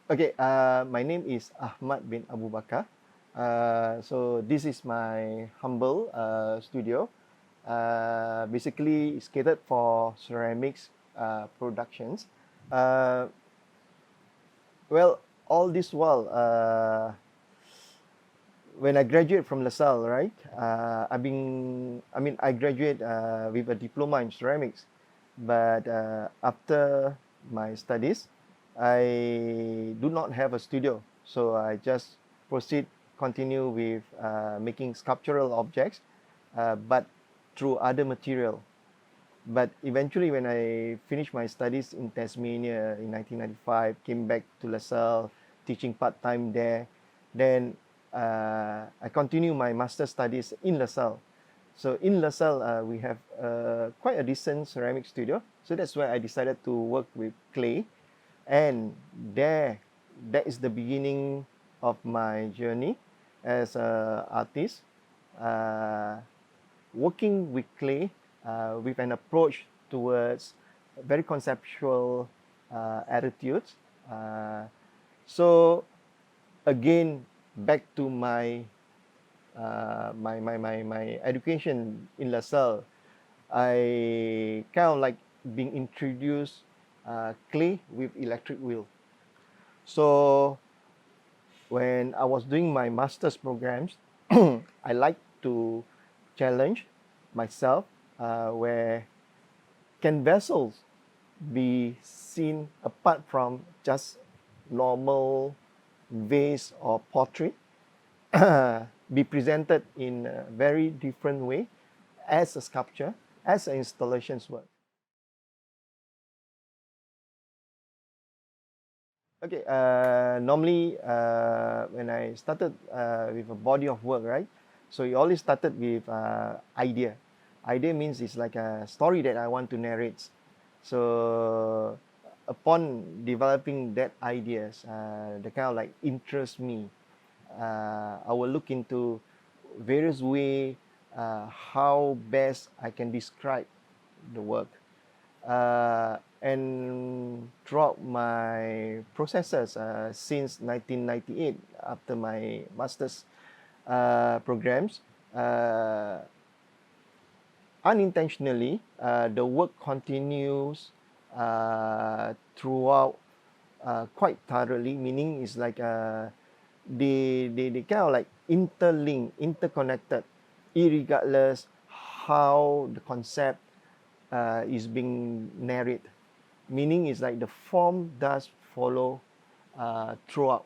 Okay, my name is Ahmad bin Abu Bakar. So this is my humble studio. Basically, it's catered for ceramics productions. Uh, well, all this while, when I graduate from LaSalle, right? I graduate with a diploma in ceramics, but after my studies, I do not have a studio, so I just continue with making sculptural objects, but through other material. But eventually, when I finished my studies in Tasmania in 1995, came back to LaSalle, teaching part-time there. Then I continue my master's studies in LaSalle. So in LaSalle, we have quite a decent ceramic studio. So that's why I decided to work with clay. And that is the beginning of my journey as an artist. Uh, Working with clay with an approach towards very conceptual attitudes. Uh, so again, back to my education in LaSalle, I kind of like being introduced clay with electric wheel. So when I was doing my master's programs, I like to challenge myself where can vessels be seen apart from just normal vase or pottery be presented in a very different way as a sculpture, as an installations work. Okay, normally when I started with a body of work, right? So it always started with idea. Idea means it's like a story that I want to narrate. So upon developing that ideas, the kind of like interest me, I will look into various way how best I can describe the work. And throughout my processes since 1998, after my master's programs, uh, unintentionally, the work continues throughout quite thoroughly, meaning it's like they kind of like interlinked, interconnected, irregardless how the concept is being narrated. Meaning is like the form does follow throughout.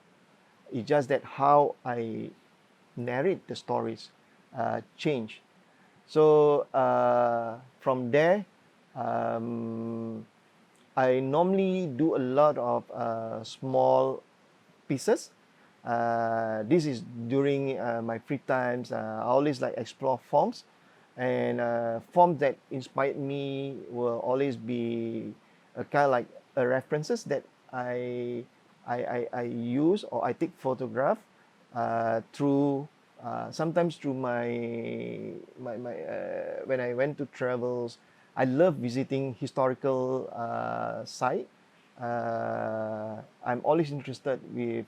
It's just that how I narrate the stories change. So from there, um, I normally do a lot of small pieces. This is during my free times. I always like explore forms, and forms that inspired me will always be a kind of like a references that I use or I take photograph through sometimes through my when I went to travels. I love visiting historical site. I'm always interested with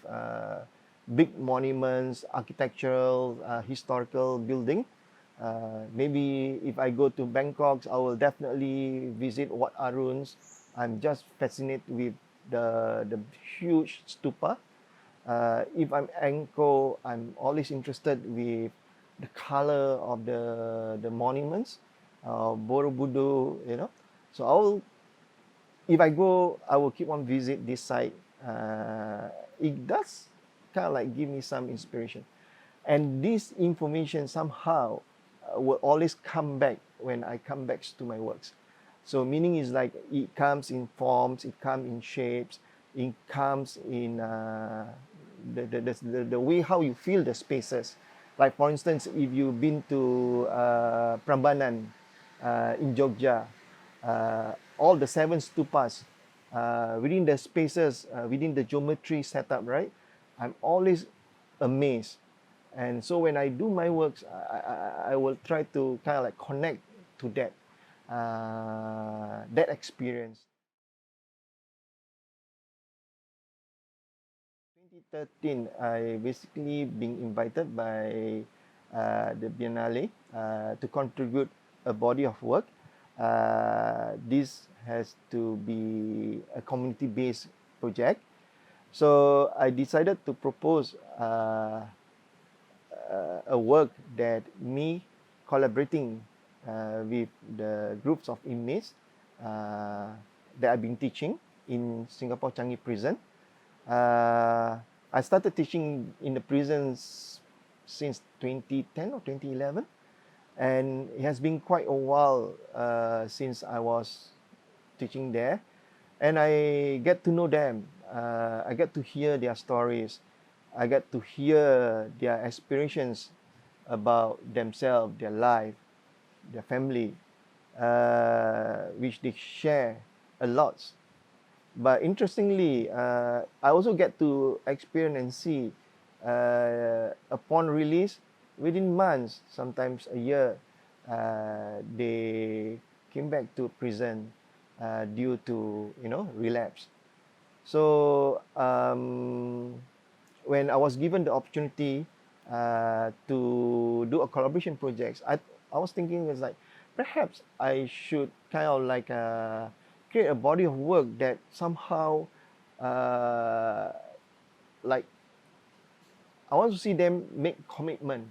big monuments, architectural, historical building. Maybe if I go to Bangkok, I will definitely visit Wat Aruns. I'm just fascinated with the huge stupa. If I'm Angkor, I'm always interested with the color of the monuments, Borobudur, you know. So if I go, I will keep on visit this site. It does kind of like give me some inspiration, and this information somehow will always come back when I come back to my works. So meaning is like it comes in forms, it comes in shapes, it comes in the way how you feel the spaces. Like for instance, if you've been to Prambanan in Jogja, all the seven stupas within the spaces, within the geometry setup, right? I'm always amazed. And so when I do my works, I will try to kind of like connect to that experience. 2013, I basically being invited by the Biennale to contribute a body of work. This has to be a community-based project. So I decided to propose a work that me collaborating with the groups of inmates that I've been teaching in Singapore Changi Prison. I started teaching in the prisons since 2010 or 2011, and it has been quite a while since I was teaching there, and I get to know them. I get to hear their stories. I get to hear their aspirations about themselves, their life, their family, which they share a lot. But interestingly, I also get to experience and see upon release, within months, sometimes a year, they came back to prison due to relapse. So when I was given the opportunity to do a collaboration projects, I was thinking it's like perhaps I should kind of like create a body of work that somehow like I want to see them make commitment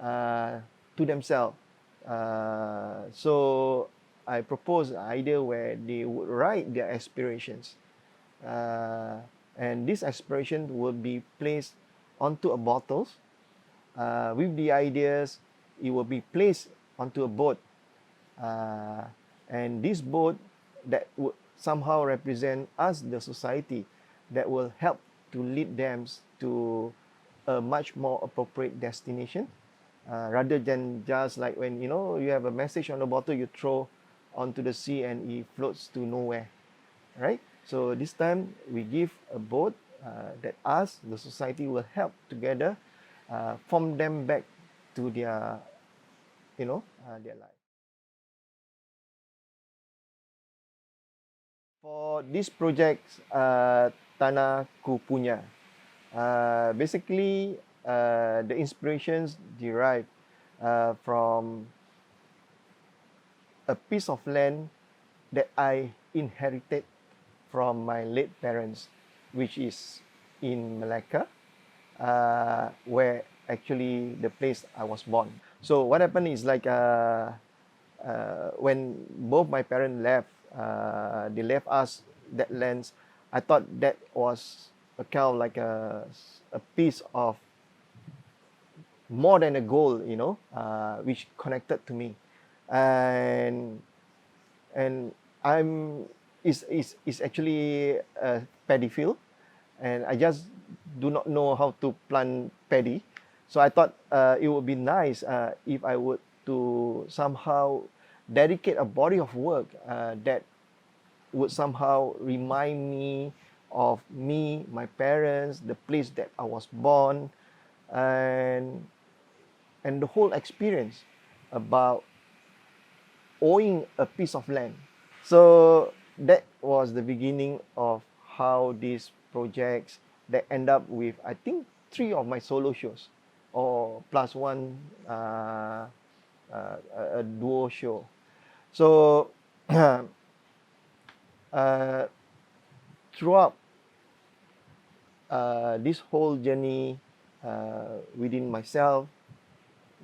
to themselves. So I proposed an idea where they would write their aspirations, and this aspiration would be placed onto a bottles. With the ideas, it will be placed onto a boat, and this boat that would somehow represent us, the society, that will help to lead them to a much more appropriate destination, rather than just like when you have a message on the bottle you throw onto the sea and it floats to nowhere, right? So this time we give a boat that us, the society, will help together form them back to their life. For this project, Tanah Ku Punya, basically the inspirations derive from a piece of land that I inherited from my late parents, which is in Malacca, where actually the place I was born. So what happened is like when both my parents left, they left us that lands. I thought that was a kind of like a piece of more than a goal, which connected to me, and and I'm is actually a paddy field, and I just do not know how to plant paddy, so I thought it would be nice if I would to somehow dedicate a body of work that would somehow remind me of me, my parents, the place that I was born, and and the whole experience about owning a piece of land. So that was the beginning of how these projects that end up with, I think, 3 of my solo shows, or plus one a duo show. So throughout this whole journey within myself,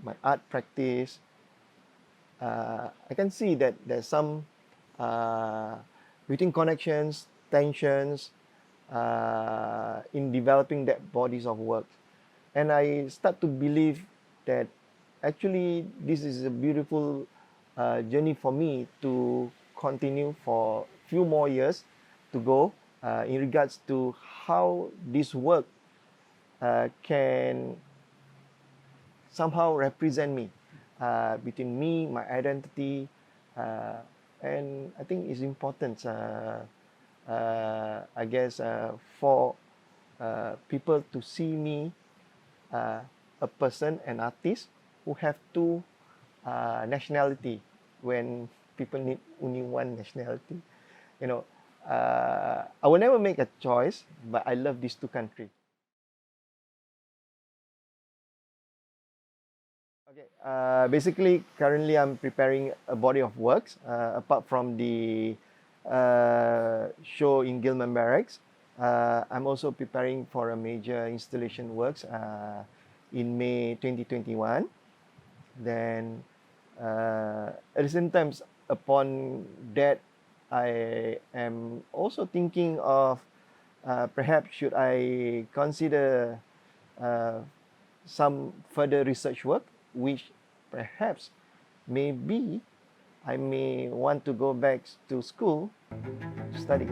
my art practice, I can see that there's some between connections, tensions in developing that bodies of work. And I start to believe that actually this is a beautiful journey for me to continue for a few more years to go in regards to how this work can somehow represent me, between me, my identity, uh, and I think it's important, I guess, for people to see me, a person, an artist who have two nationality when people need only one nationality. You know, I will never make a choice, but I love these two countries. Okay. Basically, currently I'm preparing a body of works. Apart from the show in Gilman Barracks, I'm also preparing for a major installation works in May 2021. Then, at the same time, upon that, I am also thinking of perhaps should I consider uh, some further research work, which perhaps maybe I may want to go back to school to study.